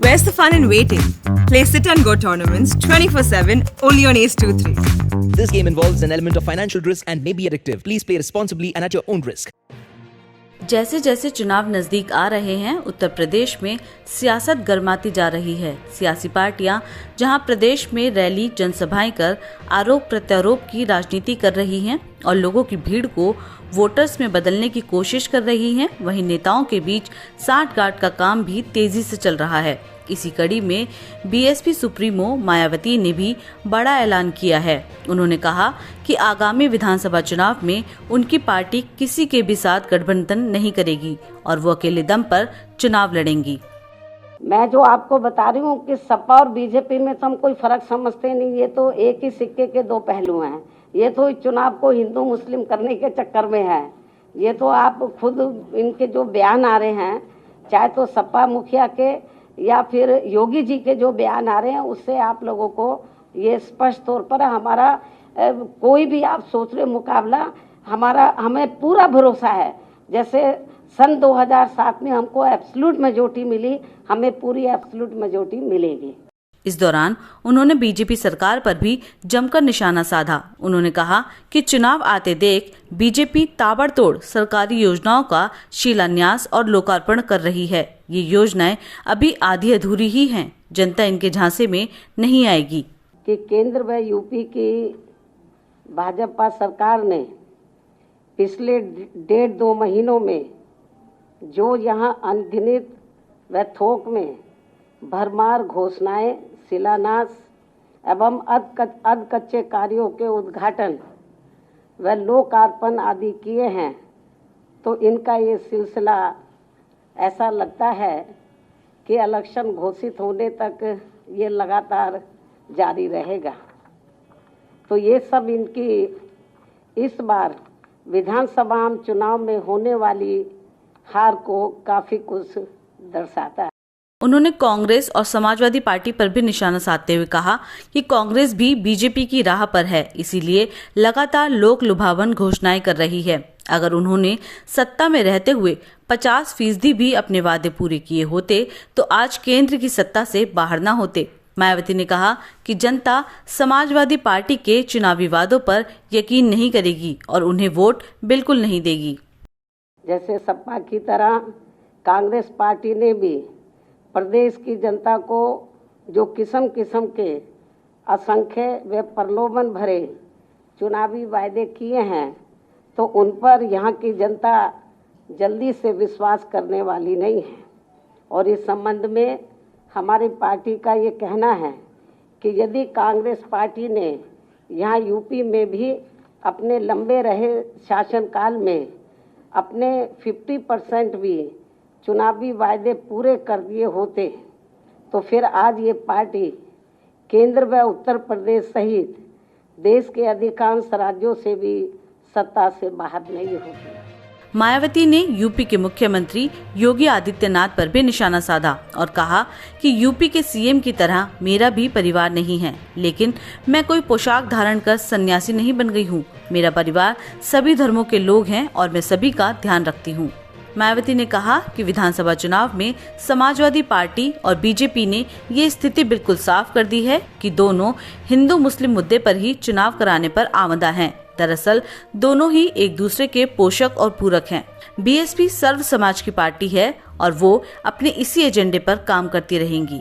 Where's the fun in waiting? Play Sit and Go tournaments 24/7 only on Ace 2-3. This game involves an element of financial risk and may be addictive. Please play responsibly and at your own risk. जैसे जैसे चुनाव नजदीक आ रहे हैं, उत्तर प्रदेश में सियासत गर्माती जा रही है। सियासी पार्टियां जहां प्रदेश में रैली, जनसभाएं कर आरोप प्रत्यारोप की राजनीति कर रही हैं और लोगों की भीड़ को वोटर्स में बदलने की कोशिश कर रही हैं, वहीं नेताओं के बीच सांठ-गांठ का काम भी तेजी से चल रहा है। इसी कड़ी में बीएसपी सुप्रीमो मायावती ने भी बड़ा ऐलान किया है। उन्होंने कहा कि आगामी विधानसभा चुनाव में उनकी पार्टी किसी के भी साथ गठबंधन नहीं करेगी और वो अकेले दम पर चुनाव लड़ेंगी। मैं जो आपको बता रही हूँ कि सपा और बीजेपी में तो हम कोई फर्क समझते नहीं। ये तो एक ही सिक्के के दो पहलू हैं। ये तो इस चुनाव को हिंदू मुस्लिम करने के चक्कर में है। ये तो आप खुद इनके जो बयान आ रहे हैं, चाहे तो सपा मुखिया के या फिर योगी जी के जो बयान आ रहे हैं, उससे आप लोगों को ये स्पष्ट तौर पर हमारा कोई भी आप सोच रहे मुकाबला हमें पूरा भरोसा है। जैसे सन 2007 में हमको एब्सोल्यूट मेजॉरिटी मिली, हमें पूरी एब्सोल्यूट मेजॉरिटी मिलेगी। इस दौरान उन्होंने बीजेपी सरकार पर भी जमकर निशाना साधा। उन्होंने कहा कि चुनाव आते देख बीजेपी ताबड़तोड़ सरकारी योजनाओं का शिलान्यास और लोकार्पण कर रही है। ये योजनाएं अभी आधी अधूरी ही हैं, जनता इनके झांसे में नहीं आएगी। कि केंद्र व यूपी की भाजपा सरकार ने पिछले 1.5-2 महीनों में जो यहाँ अनगिनत व थोक में भरमार घोषणाएं, शिलान्यास एवं अध कच्चे कार्यों के उद्घाटन व लोकार्पण आदि किए हैं, तो इनका ये सिलसिला ऐसा लगता है कि इलेक्शन घोषित होने तक ये लगातार जारी रहेगा। तो ये सब इनकी इस बार विधानसभा चुनाव में होने वाली हार को काफी कुछ दर्शाता है। उन्होंने कांग्रेस और समाजवादी पार्टी पर भी निशाना साधते हुए कहा कि कांग्रेस भी बीजेपी की राह पर है, इसीलिए लगातार लोक लुभावन घोषणाएं कर रही है। अगर उन्होंने सत्ता में रहते हुए 50% भी अपने वादे पूरे किए होते तो आज केंद्र की सत्ता से बाहर न होते। मायावती ने कहा कि जनता समाजवादी पार्टी के चुनावी वादों पर यकीन नहीं करेगी और उन्हें वोट बिल्कुल नहीं देगी। जैसे सपा की तरह कांग्रेस पार्टी ने भी प्रदेश की जनता को जो किस्म किस्म के असंख्य व प्रलोभन भरे चुनावी वायदे किए हैं, तो उन पर यहाँ की जनता जल्दी से विश्वास करने वाली नहीं है। और इस संबंध में हमारी पार्टी का ये कहना है कि यदि कांग्रेस पार्टी ने यहाँ यूपी में भी अपने लंबे रहे शासनकाल में अपने 50% भी चुनावी वायदे पूरे कर दिए होते, तो फिर आज ये पार्टी केंद्र व उत्तर प्रदेश सहित देश के अधिकांश राज्यों से भी सत्ता से बाहर नहीं होती। मायावती ने यूपी के मुख्यमंत्री योगी आदित्यनाथ पर भी निशाना साधा और कहा कि यूपी के सीएम की तरह मेरा भी परिवार नहीं है, लेकिन मैं कोई पोशाक धारण कर सन्यासी नहीं बन गई हूँ। मेरा परिवार सभी धर्मों के लोग हैं और मैं सभी का ध्यान रखती हूँ। मायावती ने कहा कि विधानसभा चुनाव में समाजवादी पार्टी और बीजेपी ने ये स्थिति बिल्कुल साफ कर दी है कि दोनों हिंदू मुस्लिम मुद्दे पर ही चुनाव कराने पर आमदा हैं। दरअसल दोनों ही एक दूसरे के पोषक और पूरक हैं। बीएसपी सर्व समाज की पार्टी है और वो अपने इसी एजेंडे पर काम करती रहेंगी।